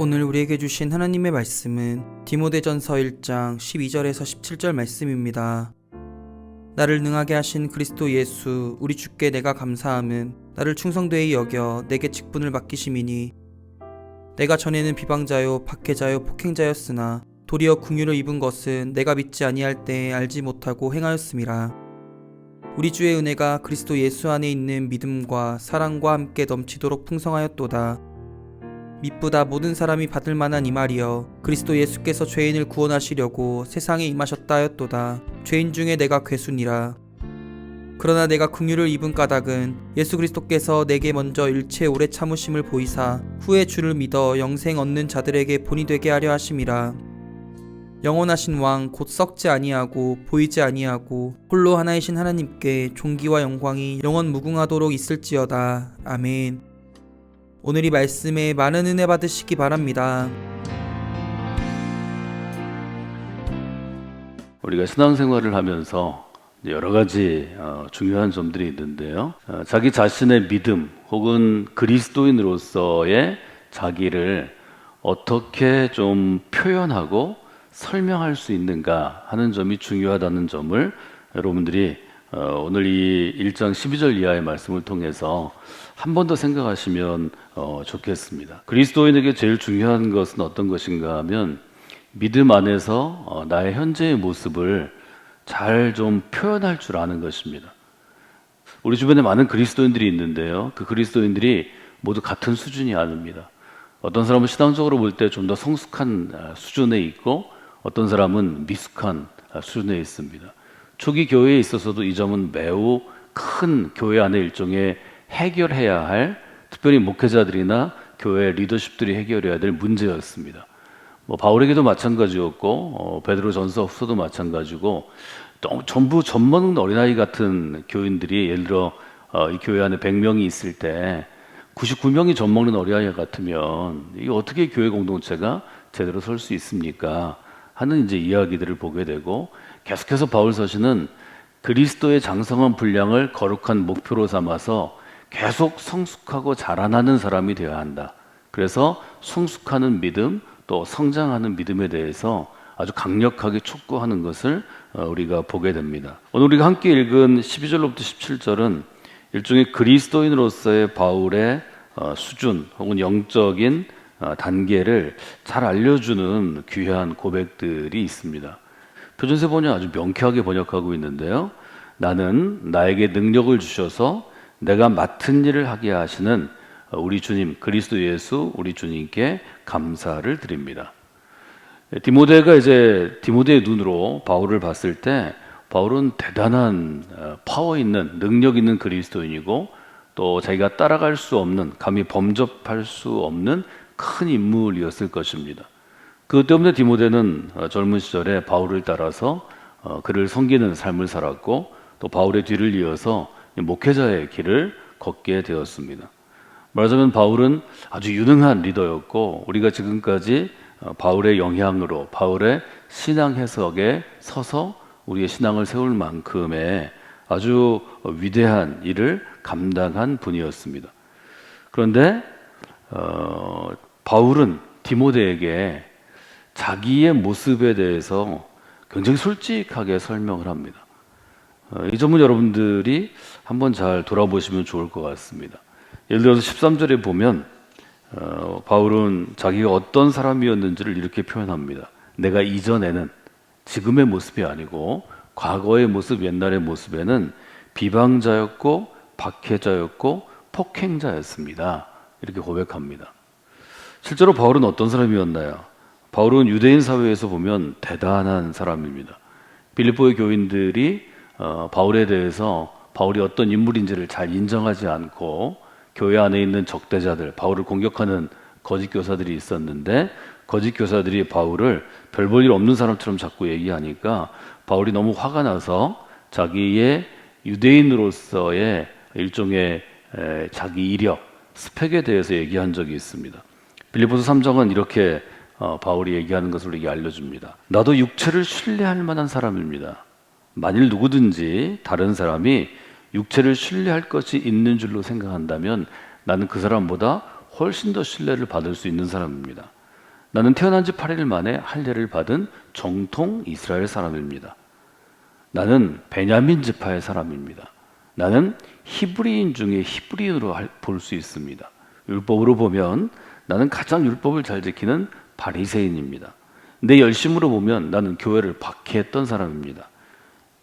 오늘 우리에게 주신 하나님의 말씀은 디모데전서 1장 12절에서 17절 말씀입니다. 나를 능하게 하신 그리스도 예수 우리 주께 내가 감사함은 나를 충성되이 여겨 내게 직분을 맡기심이니 내가 전에는 비방자요 박해자요 폭행자였으나 도리어 긍휼을 입은 것은 내가 믿지 아니할 때에 알지 못하고 행하였음이라. 우리 주의 은혜가 그리스도 예수 안에 있는 믿음과 사랑과 함께 넘치도록 풍성하였도다. 미쁘다 모든 사람이 받을 만한 이 말이여 그리스도 예수께서 죄인을 구원하시려고 세상에 임하셨다 하였도다. 죄인 중에 내가 괴순이라. 그러나 내가 긍휼을 입은 까닭은 예수 그리스도께서 내게 먼저 일체 오래 참으심을 보이사 후에 주를 믿어 영생 얻는 자들에게 본이 되게 하려 하심이라. 영원하신 왕 곧 썩지 아니하고 보이지 아니하고 홀로 하나이신 하나님께 존귀와 영광이 영원 무궁하도록 있을지어다. 아멘. 오늘 이 말씀에 많은 은혜 받으시기 바랍니다. 우리가 신앙생활을 하면서 여러 가지 중요한 점들이 있는데요. 자기 자신의 믿음 혹은 그리스도인으로서의 자기를 어떻게 좀 표현하고 설명할 수 있는가 하는 점이 중요하다는 점을 여러분들이 오늘 이 1장 12절 이하의 말씀을 통해서 한 번 더 생각하시면 좋겠습니다. 그리스도인에게 제일 중요한 것은 어떤 것인가 하면 믿음 안에서 나의 현재의 모습을 잘 좀 표현할 줄 아는 것입니다. 우리 주변에 많은 그리스도인들이 있는데요. 그 그리스도인들이 모두 같은 수준이 아닙니다. 어떤 사람은 신앙적으로 볼 때 좀 더 성숙한 수준에 있고 어떤 사람은 미숙한 수준에 있습니다. 초기 교회에 있어서도 이 점은 매우 큰 교회 안에 일종의 해결해야 할, 특별히 목회자들이나 교회 리더십들이 해결해야 될 문제였습니다. 바울에게도 마찬가지였고 베드로 전서 후서도 마찬가지고 전부 젖먹는 어린아이 같은 교인들이 예를 들어 이 교회 안에 100명이 있을 때 99명이 젖먹는 어린아이 같으면 이게 어떻게 교회 공동체가 제대로 설 수 있습니까? 하는 이제 이야기들을 보게 되고 계속해서 바울 서신은 그리스도의 장성한 분량을 거룩한 목표로 삼아서 계속 성숙하고 자라나는 사람이 되어야 한다. 그래서 성숙하는 믿음 또 성장하는 믿음에 대해서 아주 강력하게 촉구하는 것을 우리가 보게 됩니다. 오늘 우리가 함께 읽은 12절로부터 17절은 일종의 그리스도인으로서의 바울의 수준 혹은 영적인 단계를 잘 알려주는 귀한 고백들이 있습니다. 표준세 번역 아주 명쾌하게 번역하고 있는데요. 나는 나에게 능력을 주셔서 내가 맡은 일을 하게 하시는 우리 주님 그리스도 예수 우리 주님께 감사를 드립니다. 디모데가 이제 디모데의 눈으로 바울을 봤을 때 바울은 대단한 파워 있는 능력 있는 그리스도인이고 또 자기가 따라갈 수 없는 감히 범접할 수 없는 큰 인물이었을 것입니다. 그것 때문에 디모데는 젊은 시절에 바울을 따라서 그를 섬기는 삶을 살았고 또 바울의 뒤를 이어서 목회자의 길을 걷게 되었습니다. 말하자면 바울은 아주 유능한 리더였고 우리가 지금까지 바울의 영향으로 바울의 신앙 해석에 서서 우리의 신앙을 세울 만큼의 아주 위대한 일을 감당한 분이었습니다. 그런데 바울은 디모데에게 자기의 모습에 대해서 굉장히 솔직하게 설명을 합니다. 이 점은 여러분들이 한번 잘 돌아보시면 좋을 것 같습니다. 예를 들어서 13절에 보면 바울은 자기가 어떤 사람이었는지를 이렇게 표현합니다. 내가 이전에는 지금의 모습이 아니고 과거의 모습, 옛날의 모습에는 비방자였고 박해자였고 폭행자였습니다. 이렇게 고백합니다. 실제로 바울은 어떤 사람이었나요? 바울은 유대인 사회에서 보면 대단한 사람입니다. 빌립보의 교인들이 바울에 대해서 바울이 어떤 인물인지를 잘 인정하지 않고 교회 안에 있는 적대자들, 바울을 공격하는 거짓 교사들이 있었는데 거짓 교사들이 바울을 별 볼 일 없는 사람처럼 자꾸 얘기하니까 바울이 너무 화가 나서 자기의 유대인으로서의 일종의 자기 이력, 스펙에 대해서 얘기한 적이 있습니다. 빌립보서 3장은 이렇게 바울이 얘기하는 것을 우리에게 알려줍니다. 나도 육체를 신뢰할 만한 사람입니다. 만일 누구든지 다른 사람이 육체를 신뢰할 것이 있는 줄로 생각한다면 나는 그 사람보다 훨씬 더 신뢰를 받을 수 있는 사람입니다. 나는 태어난 지 8일 만에 할례를 받은 정통 이스라엘 사람입니다. 나는 베냐민 지파의 사람입니다. 나는 히브리인 중에 히브리인으로 볼 수 있습니다. 율법으로 보면 나는 가장 율법을 잘 지키는 바리새인입니다. 내 열심으로 보면 나는 교회를 박해했던 사람입니다.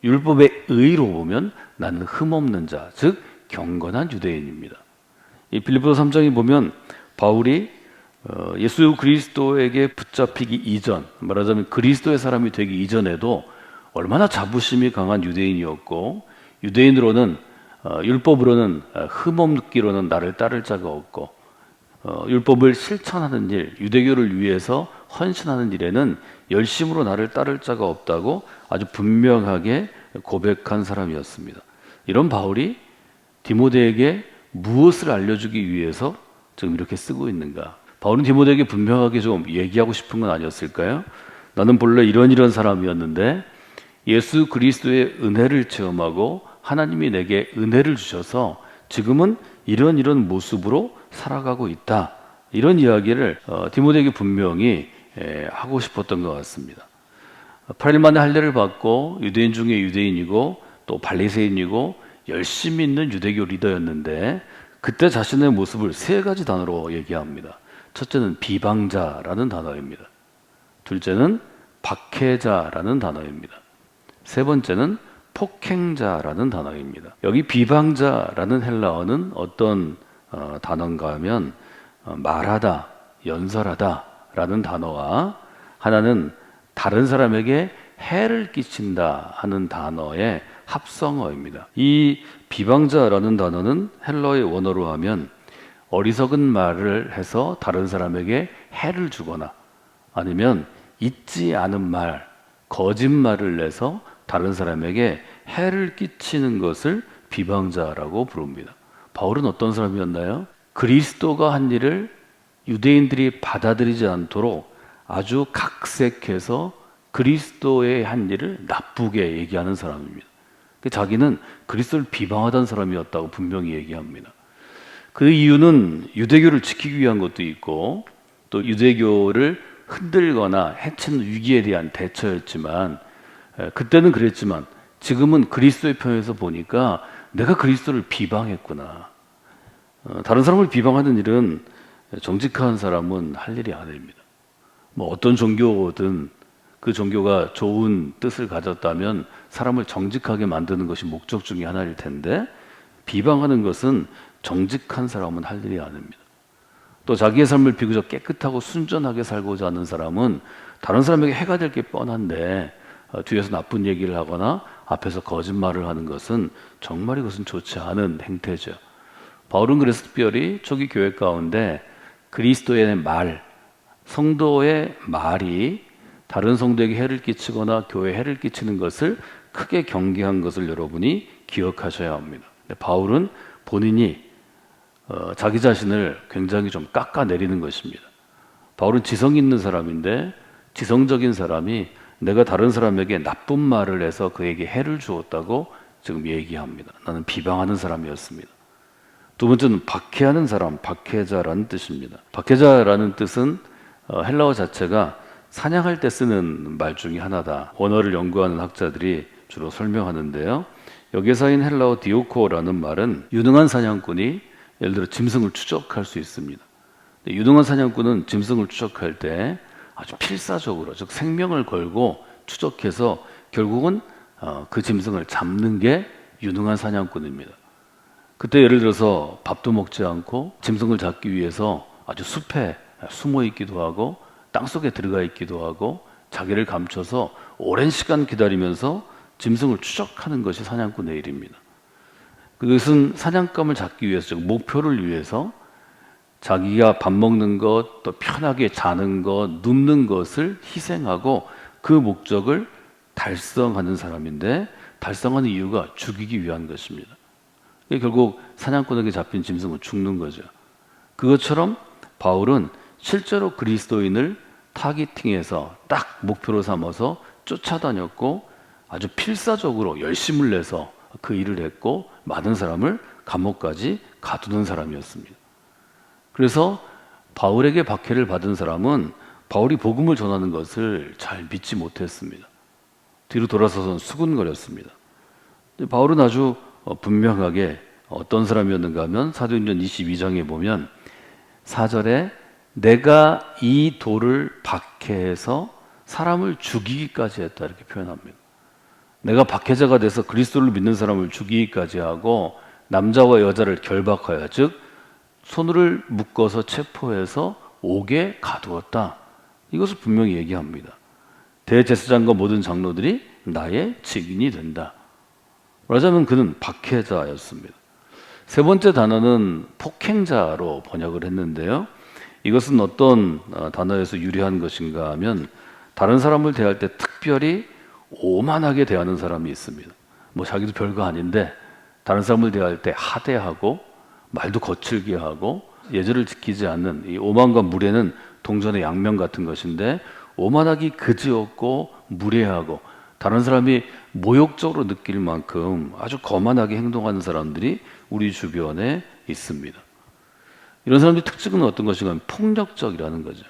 율법의 의로 보면 나는 흠없는 자, 즉 경건한 유대인입니다. 이 빌립보서 3장에 보면 바울이 예수 그리스도에게 붙잡히기 이전, 말하자면 그리스도의 사람이 되기 이전에도 얼마나 자부심이 강한 유대인이었고, 유대인으로는 율법으로는 흠없기로는 나를 따를 자가 없고, 율법을 실천하는 일, 유대교를 위해서 헌신하는 일에는 열심으로 나를 따를 자가 없다고 아주 분명하게 고백한 사람이었습니다. 이런 바울이 디모데에게 무엇을 알려주기 위해서 지금 이렇게 쓰고 있는가? 바울은 디모데에게 분명하게 좀 얘기하고 싶은 건 아니었을까요? 나는 본래 이런 사람이었는데 예수 그리스도의 은혜를 체험하고 하나님이 내게 은혜를 주셔서 지금은 이런 모습으로 살아가고 있다. 이런 이야기를 디모데에게 분명히 하고 싶었던 것 같습니다. 8일 만에 할례를 받고 유대인 중에 유대인이고 또 바리새인이고 열심히 있는 유대교 리더였는데 그때 자신의 모습을 세 가지 단어로 얘기합니다. 첫째는 비방자라는 단어입니다. 둘째는 박해자라는 단어입니다. 세 번째는 폭행자라는 단어입니다. 여기 비방자라는 헬라어는 어떤 단어인가 하면 말하다, 연설하다 라는 단어와 하나는 다른 사람에게 해를 끼친다 하는 단어의 합성어입니다. 이 비방자라는 단어는 헬라어의 원어로 하면 어리석은 말을 해서 다른 사람에게 해를 주거나 아니면 있지 않은 말, 거짓말을 내서 다른 사람에게 해를 끼치는 것을 비방자라고 부릅니다. 바울은 어떤 사람이었나요? 그리스도가 한 일을 유대인들이 받아들이지 않도록 아주 각색해서 그리스도의 한 일을 나쁘게 얘기하는 사람입니다. 자기는 그리스도를 비방하던 사람이었다고 분명히 얘기합니다. 그 이유는 유대교를 지키기 위한 것도 있고 또 유대교를 흔들거나 해치는 위기에 대한 대처였지만 그때는 그랬지만 지금은 그리스도의 편에서 보니까 내가 그리스도를 비방했구나. 다른 사람을 비방하는 일은 정직한 사람은 할 일이 아닙니다. 뭐 어떤 종교든 그 종교가 좋은 뜻을 가졌다면 사람을 정직하게 만드는 것이 목적 중에 하나일 텐데 비방하는 것은 정직한 사람은 할 일이 아닙니다. 또 자기의 삶을 비교적 깨끗하고 순전하게 살고자 하는 사람은 다른 사람에게 해가 될 게 뻔한데 뒤에서 나쁜 얘기를 하거나 앞에서 거짓말을 하는 것은 정말 이것은 좋지 않은 행태죠. 바울은 그래서 특별히 초기 교회 가운데 그리스도의 말, 성도의 말이 다른 성도에게 해를 끼치거나 교회에 해를 끼치는 것을 크게 경계한 것을 여러분이 기억하셔야 합니다. 바울은 본인이 자기 자신을 굉장히 좀 깎아내리는 것입니다. 바울은 지성 있는 사람인데 지성적인 사람이 내가 다른 사람에게 나쁜 말을 해서 그에게 해를 주었다고 지금 얘기합니다. 나는 비방하는 사람이었습니다. 두 번째는 박해하는 사람, 박해자라는 뜻입니다. 박해자라는 뜻은 헬라어 자체가 사냥할 때 쓰는 말 중에 하나다. 언어를 연구하는 학자들이 주로 설명하는데요. 여기서 인 헬라어 디오코라는 말은 유능한 사냥꾼이 예를 들어 짐승을 추적할 수 있습니다. 유능한 사냥꾼은 짐승을 추적할 때 아주 필사적으로, 즉 생명을 걸고 추적해서 결국은 그 짐승을 잡는 게 유능한 사냥꾼입니다. 그때 예를 들어서 밥도 먹지 않고 짐승을 잡기 위해서 아주 숲에 숨어 있기도 하고 땅속에 들어가 있기도 하고 자기를 감춰서 오랜 시간 기다리면서 짐승을 추적하는 것이 사냥꾼의 일입니다. 그것은 사냥감을 잡기 위해서, 즉 목표를 위해서 자기가 밥 먹는 것, 또 편하게 자는 것, 눕는 것을 희생하고 그 목적을 달성하는 사람인데 달성하는 이유가 죽이기 위한 것입니다. 결국 사냥꾼에게 잡힌 짐승은 죽는 거죠. 그것처럼 바울은 실제로 그리스도인을 타깃팅해서 딱 목표로 삼아서 쫓아다녔고 아주 필사적으로 열심을 내서 그 일을 했고 많은 사람을 감옥까지 가두는 사람이었습니다. 그래서 바울에게 박해를 받은 사람은 바울이 복음을 전하는 것을 잘 믿지 못했습니다. 뒤로 돌아서서 수군거렸습니다. 바울은 아주 분명하게 어떤 사람이었는가 하면 사도행전 22장에 보면 4절에 내가 이 돌을 박해해서 사람을 죽이기까지 했다 이렇게 표현합니다. 내가 박해자가 돼서 그리스도를 믿는 사람을 죽이기까지 하고 남자와 여자를 결박하여 즉 손을 묶어서 체포해서 옥에 가두었다. 이것을 분명히 얘기합니다. 대제사장과 모든 장로들이 나의 증인이 된다. 말하자면 그는 박해자였습니다. 세 번째 단어는 폭행자로 번역을 했는데요. 이것은 어떤 단어에서 유래한 것인가 하면 다른 사람을 대할 때 특별히 오만하게 대하는 사람이 있습니다. 자기도 별거 아닌데 다른 사람을 대할 때 하대하고 말도 거칠게 하고 예절을 지키지 않는 이 오만과 무례는 동전의 양면 같은 것인데 오만하기 그지없고 무례하고 다른 사람이 모욕적으로 느낄 만큼 아주 거만하게 행동하는 사람들이 우리 주변에 있습니다. 이런 사람들의 특징은 어떤 것인가 하면 폭력적이라는 거죠.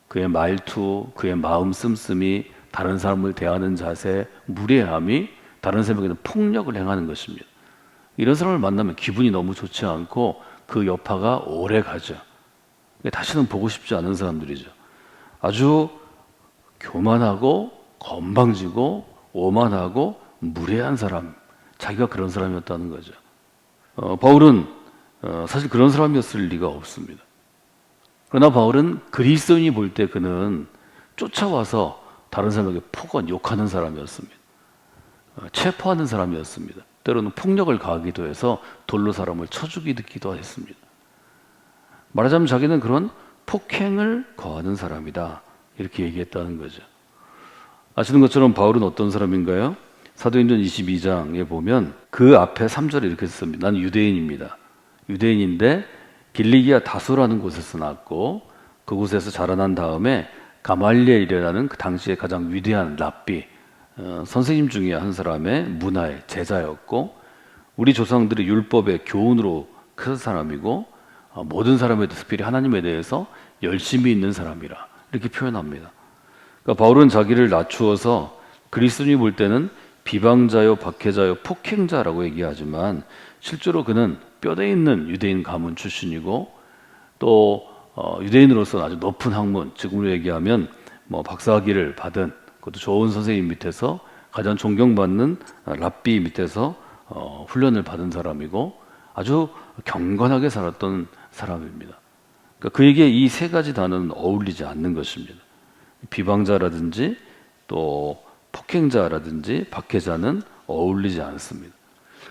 그의 말투, 그의 마음 씀씀이, 다른 사람을 대하는 자세, 무례함이 다른 사람에게는 폭력을 행하는 것입니다. 이런 사람을 만나면 기분이 너무 좋지 않고 그 여파가 오래 가죠. 다시는 보고 싶지 않은 사람들이죠. 아주 교만하고 건방지고 오만하고 무례한 사람, 자기가 그런 사람이었다는 거죠. 바울은 사실 그런 사람이었을 리가 없습니다. 그러나 바울은 그리스도인이 볼 때 그는 쫓아와서 다른 사람에게 폭언, 욕하는 사람이었습니다. 체포하는 사람이었습니다. 때로는 폭력을 가하기도 해서 돌로 사람을 쳐 죽이기도 했습니다. 말하자면 자기는 그런 폭행을 거하는 사람이다. 이렇게 얘기했다는 거죠. 아시는 것처럼 바울은 어떤 사람인가요? 사도행전 22장에 보면 그 앞에 3절에 이렇게 썼습니다. 나는 유대인입니다. 유대인인데 길리기아 다소라는 곳에서 났고 그곳에서 자라난 다음에 가말리엘이라는 그 당시에 가장 위대한 랍비 선생님 중에 한 사람의 문화의 제자였고 우리 조상들의 율법의 교훈으로 큰 사람이고 모든 사람에 대해서 특별히 하나님에 대해서 열심히 있는 사람이라 이렇게 표현합니다. 그러니까 바울은 자기를 낮추어서 그리스도인이 볼 때는 비방자요, 박해자요, 폭행자라고 얘기하지만 실제로 그는 뼈대 있는 유대인 가문 출신이고 또 유대인으로서 아주 높은 학문, 지금으로 얘기하면 박사학위를 받은 그것도 좋은 선생님 밑에서 가장 존경받는 랍비 밑에서 훈련을 받은 사람이고 아주 경건하게 살았던 사람입니다. 그러니까 그에게 이 세 가지 단어는 어울리지 않는 것입니다. 비방자라든지 또 폭행자라든지 박해자는 어울리지 않습니다.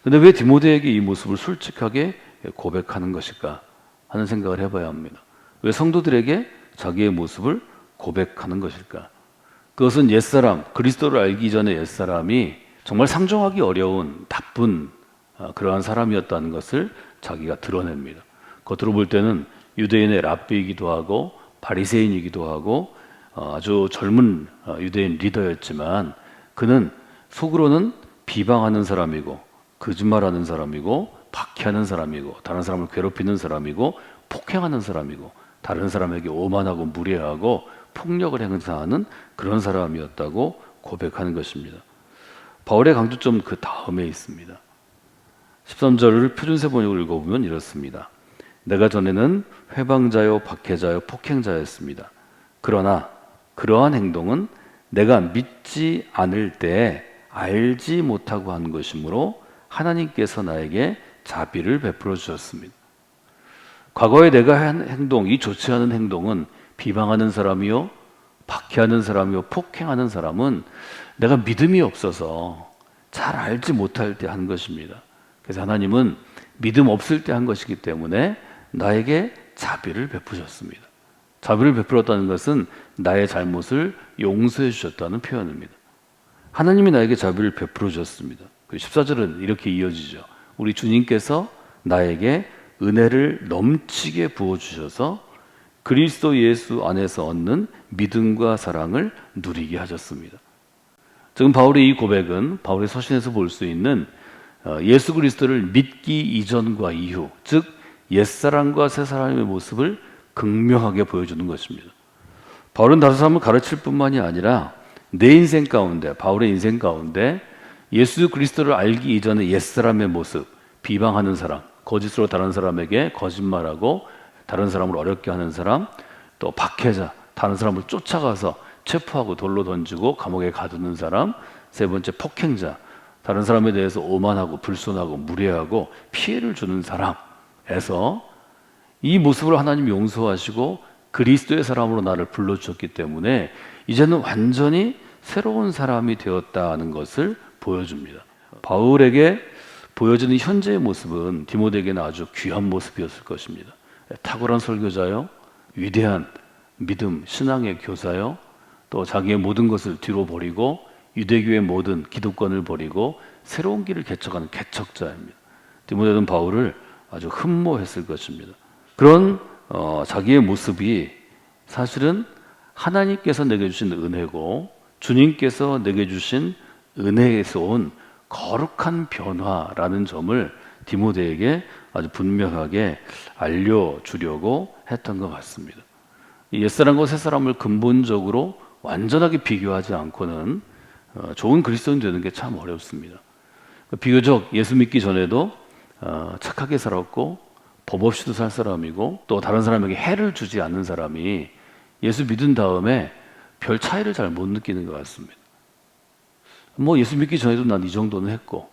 그런데 왜 디모데에게 이 모습을 솔직하게 고백하는 것일까 하는 생각을 해봐야 합니다. 왜 성도들에게 자기의 모습을 고백하는 것일까? 그것은 옛사람, 그리스도를 알기 전에 옛사람이 정말 상정하기 어려운 나쁜 그러한 사람이었다는 것을 자기가 드러냅니다. 겉으로 볼 때는 유대인의 랍비이기도 하고 바리새인이기도 하고 아주 젊은 유대인 리더였지만 그는 속으로는 비방하는 사람이고 거짓말하는 사람이고 박해하는 사람이고 다른 사람을 괴롭히는 사람이고 폭행하는 사람이고 다른 사람에게 오만하고 무례하고 폭력을 행사하는 그런 사람이었다고 고백하는 것입니다. 바울의 강조점 그 다음에 있습니다. 13절을 표준세 번역으로 읽어보면 이렇습니다. 내가 전에는 회방자요 박해자요 폭행자였습니다. 그러나 그러한 행동은 내가 믿지 않을 때 알지 못하고 한 것이므로 하나님께서 나에게 자비를 베풀어 주셨습니다. 과거에 내가 한 행동, 이 좋지 않은 행동은 비방하는 사람이요, 박해하는 사람이요, 폭행하는 사람은 내가 믿음이 없어서 잘 알지 못할 때 한 것입니다. 그래서 하나님은 믿음 없을 때 한 것이기 때문에 나에게 자비를 베푸셨습니다. 자비를 베풀었다는 것은 나의 잘못을 용서해 주셨다는 표현입니다. 하나님이 나에게 자비를 베풀어 주셨습니다. 14절은 이렇게 이어지죠. 우리 주님께서 나에게 은혜를 넘치게 부어주셔서 그리스도 예수 안에서 얻는 믿음과 사랑을 누리게 하셨습니다. 지금 바울의 이 고백은 바울의 서신에서 볼 수 있는 예수 그리스도를 믿기 이전과 이후, 즉 옛사람과 새사람의 모습을 극명하게 보여주는 것입니다. 바울은 다른 사람을 가르칠 뿐만이 아니라 내 인생 가운데, 바울의 인생 가운데 예수 그리스도를 알기 이전의 옛사람의 모습, 비방하는 사람, 거짓으로 다른 사람에게 거짓말하고 다른 사람을 어렵게 하는 사람, 또 박해자, 다른 사람을 쫓아가서 체포하고 돌로 던지고 감옥에 가두는 사람, 세 번째 폭행자, 다른 사람에 대해서 오만하고 불손하고 무례하고 피해를 주는 사람에서 이 모습을 하나님이 용서하시고 그리스도의 사람으로 나를 불러주셨기 때문에 이제는 완전히 새로운 사람이 되었다는 것을 보여줍니다. 바울에게 보여지는 현재의 모습은 디모데에게는 아주 귀한 모습이었을 것입니다. 탁월한 설교자요, 위대한 믿음, 신앙의 교사요, 또 자기의 모든 것을 뒤로 버리고 유대교의 모든 기득권을 버리고 새로운 길을 개척하는 개척자입니다. 디모데는 바울을 아주 흠모했을 것입니다. 그런 자기의 모습이 사실은 하나님께서 내게 주신 은혜고 주님께서 내게 주신 은혜에서 온 거룩한 변화라는 점을 디모데에게 아주 분명하게 알려주려고 했던 것 같습니다. 옛사람과 새사람을 근본적으로 완전하게 비교하지 않고는 좋은 그리스도인 되는 게 참 어렵습니다. 비교적 예수 믿기 전에도 착하게 살았고 법 없이도 살 사람이고 또 다른 사람에게 해를 주지 않는 사람이 예수 믿은 다음에 별 차이를 잘 못 느끼는 것 같습니다. 뭐 예수 믿기 전에도 난 이 정도는 했고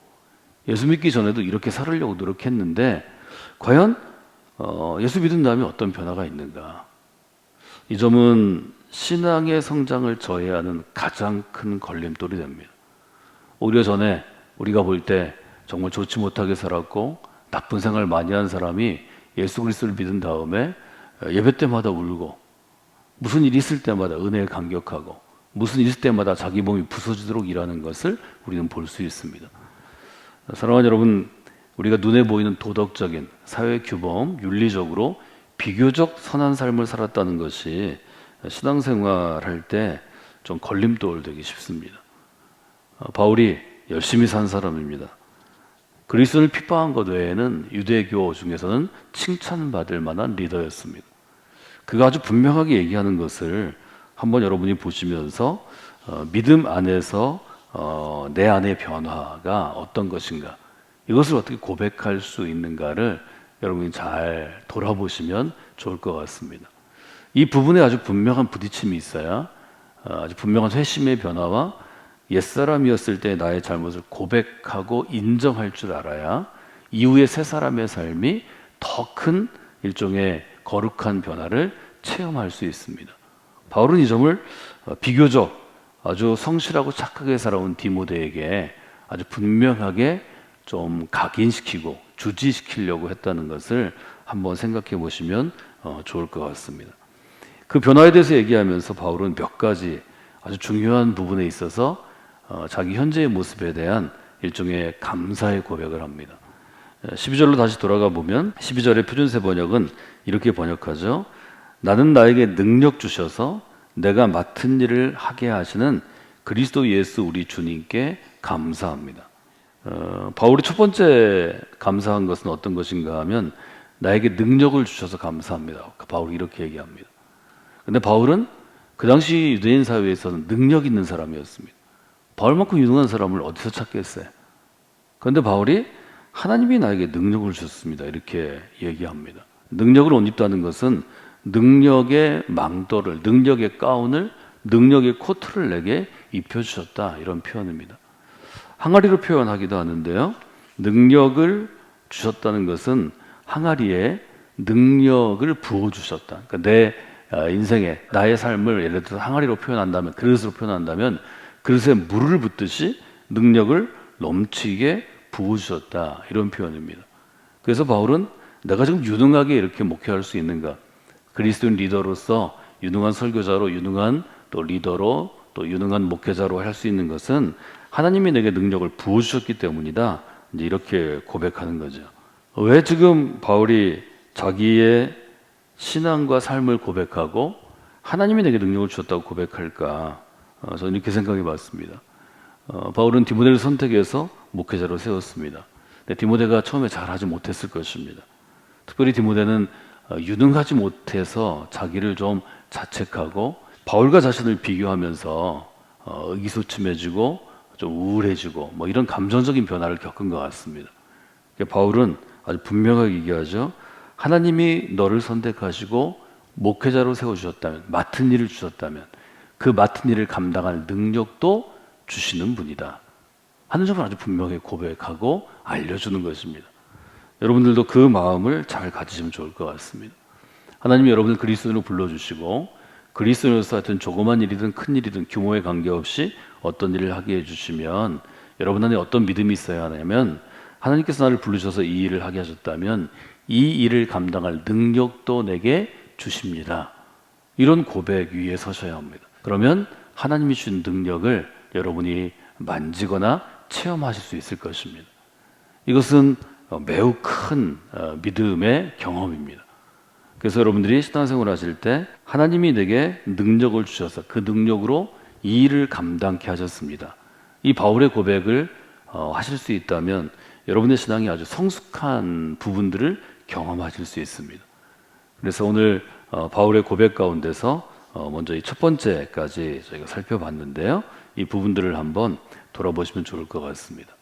예수 믿기 전에도 이렇게 살으려고 노력했는데 과연 예수 믿은 다음에 어떤 변화가 있는가? 이 점은 신앙의 성장을 저해하는 가장 큰 걸림돌이 됩니다. 오히려 전에 우리가 볼 때 정말 좋지 못하게 살았고 나쁜 생활을 많이 한 사람이 예수 그리스도를 믿은 다음에 예배 때마다 울고 무슨 일이 있을 때마다 은혜에 감격하고 무슨 일 있을 때마다 자기 몸이 부서지도록 일하는 것을 우리는 볼 수 있습니다. 사랑하는 여러분, 우리가 눈에 보이는 도덕적인 사회 규범, 윤리적으로 비교적 선한 삶을 살았다는 것이 신앙생활 할 때 좀 걸림돌 되기 쉽습니다. 바울이 열심히 산 사람입니다. 그리스도를 핍박한 것 외에는 유대교 중에서는 칭찬받을 만한 리더였습니다. 그가 아주 분명하게 얘기하는 것을 한번 여러분이 보시면서 믿음 안에서 내 안의 변화가 어떤 것인가, 이것을 어떻게 고백할 수 있는가를 여러분이 잘 돌아보시면 좋을 것 같습니다. 이 부분에 아주 분명한 부딪힘이 있어야 아주 분명한 회심의 변화와 옛사람이었을 때 나의 잘못을 고백하고 인정할 줄 알아야 이후의 새 사람의 삶이 더 큰 일종의 거룩한 변화를 체험할 수 있습니다. 바울은 이 점을 비교적 아주 성실하고 착하게 살아온 디모데에게 아주 분명하게 좀 각인시키고 주지시키려고 했다는 것을 한번 생각해 보시면 좋을 것 같습니다. 그 변화에 대해서 얘기하면서 바울은 몇 가지 아주 중요한 부분에 있어서 자기 현재의 모습에 대한 일종의 감사의 고백을 합니다. 12절로 다시 돌아가 보면 12절의 표준세 번역은 이렇게 번역하죠. 나는 나에게 능력 주셔서 내가 맡은 일을 하게 하시는 그리스도 예수 우리 주님께 감사합니다. 바울이 첫 번째 감사한 것은 어떤 것인가 하면 나에게 능력을 주셔서 감사합니다. 바울이 이렇게 얘기합니다. 근데 바울은 그 당시 유대인 사회에서는 능력 있는 사람이었습니다. 바울만큼 유능한 사람을 어디서 찾겠어요? 그런데 바울이 하나님이 나에게 능력을 주셨습니다. 이렇게 얘기합니다. 능력을 옷 입다는 것은 능력의 망토를, 능력의 가운을, 능력의 코트를 내게 입혀주셨다, 이런 표현입니다. 항아리로 표현하기도 하는데요, 능력을 주셨다는 것은 항아리에 능력을 부어주셨다. 그러니까 내 인생에 나의 삶을 예를 들어서 항아리로 표현한다면, 그릇으로 표현한다면 그릇에 물을 붓듯이 능력을 넘치게 부어주셨다, 이런 표현입니다. 그래서 바울은 내가 지금 유능하게 이렇게 목회할 수 있는가, 그리스도인 리더로서 유능한 설교자로, 유능한 또 리더로 또 유능한 목회자로 할 수 있는 것은 하나님이 내게 능력을 부어주셨기 때문이다. 이제 이렇게 고백하는 거죠. 왜 지금 바울이 자기의 신앙과 삶을 고백하고 하나님이 내게 능력을 주셨다고 고백할까? 저는 이렇게 생각해 봤습니다. 바울은 디모데를 선택해서 목회자로 세웠습니다. 근데 디모데가 처음에 잘하지 못했을 것입니다. 특별히 디모데는 유능하지 못해서 자기를 좀 자책하고 바울과 자신을 비교하면서 의기소침해지고 좀 우울해지고 뭐 이런 감정적인 변화를 겪은 것 같습니다. 바울은 아주 분명하게 얘기하죠. 하나님이 너를 선택하시고 목회자로 세워주셨다면, 맡은 일을 주셨다면 그 맡은 일을 감당할 능력도 주시는 분이다 하는 점을 아주 분명하게 고백하고 알려주는 것입니다. 여러분들도 그 마음을 잘 가지시면 좋을 것 같습니다. 하나님이 여러분을 그리스도인으로 불러주시고 그리스도인으로서 하여튼 조그만 일이든 큰 일이든 규모에 관계없이 어떤 일을 하게 해주시면 여러분 안에 어떤 믿음이 있어야 하냐면 하나님께서 나를 부르셔서 이 일을 하게 하셨다면 이 일을 감당할 능력도 내게 주십니다. 이런 고백 위에 서셔야 합니다. 그러면 하나님이 주신 능력을 여러분이 만지거나 체험하실 수 있을 것입니다. 이것은 매우 큰 믿음의 경험입니다. 그래서 여러분들이 신앙생활 하실 때 하나님이 내게 능력을 주셔서 그 능력으로 이 일을 감당케 하셨습니다. 이 바울의 고백을 하실 수 있다면 여러분의 신앙이 아주 성숙한 부분들을 경험하실 수 있습니다. 그래서 오늘 바울의 고백 가운데서 먼저 이 첫 번째까지 저희가 살펴봤는데요. 이 부분들을 한번 돌아보시면 좋을 것 같습니다.